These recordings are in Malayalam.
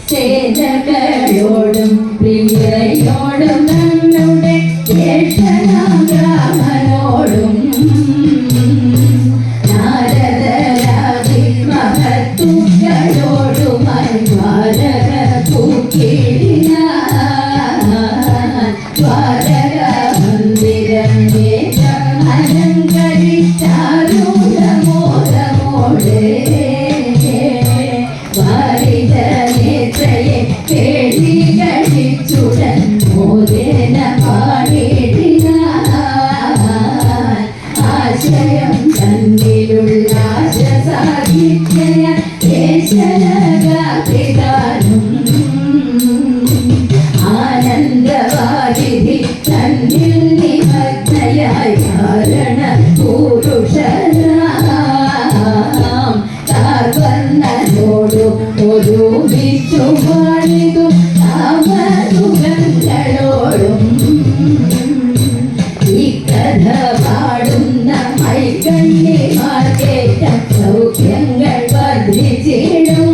ചേതകളോടും പ്രിയയോടും നമ്മുടെ ജ്യേഷ്ഠനാമനോടും നാരദരാജി മഹത്തുക്കളോടുമായി ദ്വാരക പൂക്കിടിന ദ്വാരക മന്ദിരം അലങ്കരിച്ചാരൂഢമോദമോടെ വാരിതനേത്രയെ കേളി കഴിച്ചുടൻ മോദേന പാടിടിന ആശയം തന്നിലുള്ള ആശസാഹിത്യ ദേശനഗാത്രികാനും ആനന്ദവാരിധി തന്നിൽ നിമഗ്നയായി കാരണ പുരുഷനാം താർവർണ്ണനോടു ഒരുമിച്ചു പാടിതു താമസുഖങ്ങളോടും ഈ കഥ പാടുന്ന മൈകണ്ണിമാർക്കേറ്റ സൗഖ്യങ്ങൾ വർദ്ധിച്ചിടും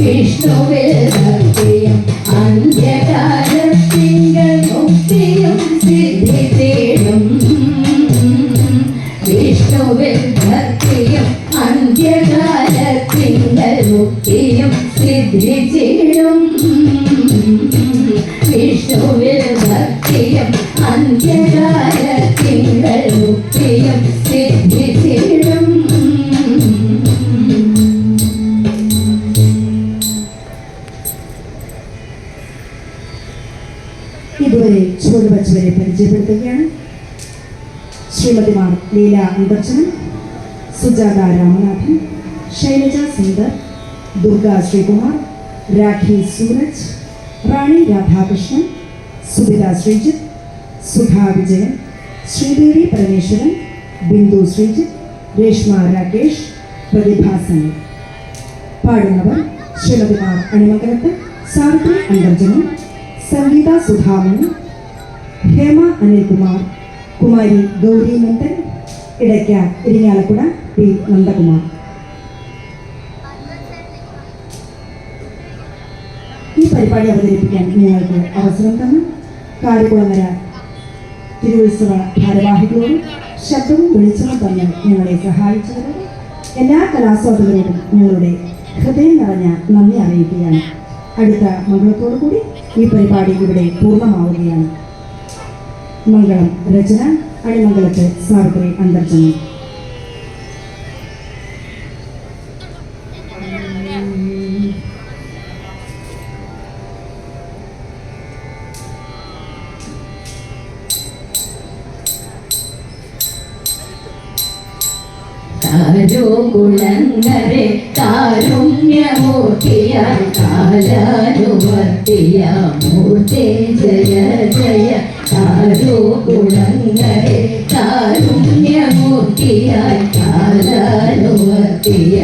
വിഷ്ണുവിൽ ഭക്തിയും അന്ത്യകാലത്തിങ്കൾ മുക്തിയും സിദ്ധിച്ചിടും വിഷ്ണുവിൽ ഭക്തിയും അന്ത്യകാലത്തിങ്കൾ മുക്തിയും സിദ്ധിച്ചിടും വിഷ്ണുവിൽ ഭക്തിയും അന്ത്യകാലത്തിങ്കൾ മുക്തിയും സിദ്ധിച്ചിടും. ഇതുവരെ ചുവടുവച്ചവരെ പരിചയപ്പെടുത്തുകയാണ്. ശ്രീമതിമാർ ലീല അന്തർജനം, സുജാത രാമനാഥൻ, ശൈലജ സുന്ദർ, ദുർഗ ശ്രീകുമാർ, രാഖി സൂരജ്, റാണി രാധാകൃഷ്ണൻ, സുബിത ശ്രീജിത്ത്, സുധാ വിജയൻ, ശ്രീദേവി പരമേശ്വരൻ, ബിന്ദു ശ്രീജിത്ത്, രേഷ്മ രാകേഷ്, പ്രതിഭ സനി. പാടുന്നവർ ശ്രീമതിമാർ അണിമംഗലത്ത് സാവിത്രി അന്തർജനം, സംഗീത സുധാമണി, ഹേമ അനിൽകുമാർ, കുമാരി ഗൗരി നന്ദൻ, ഇടയ്ക്ക ഇരിങ്ങാലക്കുട പി നന്ദകുമാർ. ഈ പരിപാടി അവതരിപ്പിക്കാൻ ഞങ്ങൾക്ക് അവസരം തന്ന കാരിക്കുളങ്ങര തിരുവുത്സവ ഭാരവാഹികളോടും ശബ്ദവും വെളിച്ചവും തന്ന് ഞങ്ങളെ സഹായിച്ചവരോടും എല്ലാ കലാസ്വാദകരോടും ഞങ്ങളുടെ ഹൃദയം നിറഞ്ഞ നന്ദി അറിയിക്കുകയാണ്. അടുത്ത മംഗളത്തോടു കൂടി ഈ പരിപാടി ഇവിടെ പൂർണ്ണമാവുകയാണ്. മംഗളം രചന അണിമംഗലത്ത് സാവിത്രി അന്തർജനം. കാരുകുളങ്ങരെ കാരുണ്യമൂർത്തിയായി കാലാനുവർത്തിയ മൂർത്തി ജയ ജയ. കാരുകുളങ്ങരെ കാരുണ്യമൂർത്തിയായി കാലാനുവർത്തിയ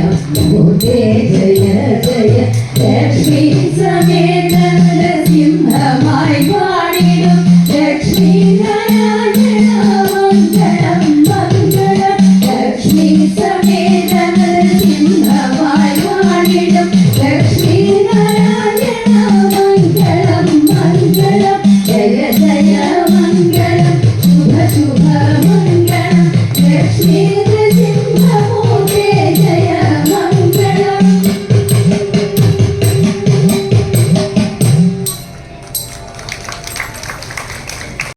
മൂർത്തി ജയ ജയ. ലക്ഷ്മി സമേത നരസിംഹമായി പാടിടും ലക്ഷ്മി നാരായണ മംഗളം മംഗളം. ലക്ഷ്മി സമേത നരസിംഹമായി പാടിടും ലക്ഷ്മി നാരായണ മംഗളം മംഗളം. ജയ ജയ മംഗളം ശുഭ ശുഭ മംഗളം ലക്ഷ്മി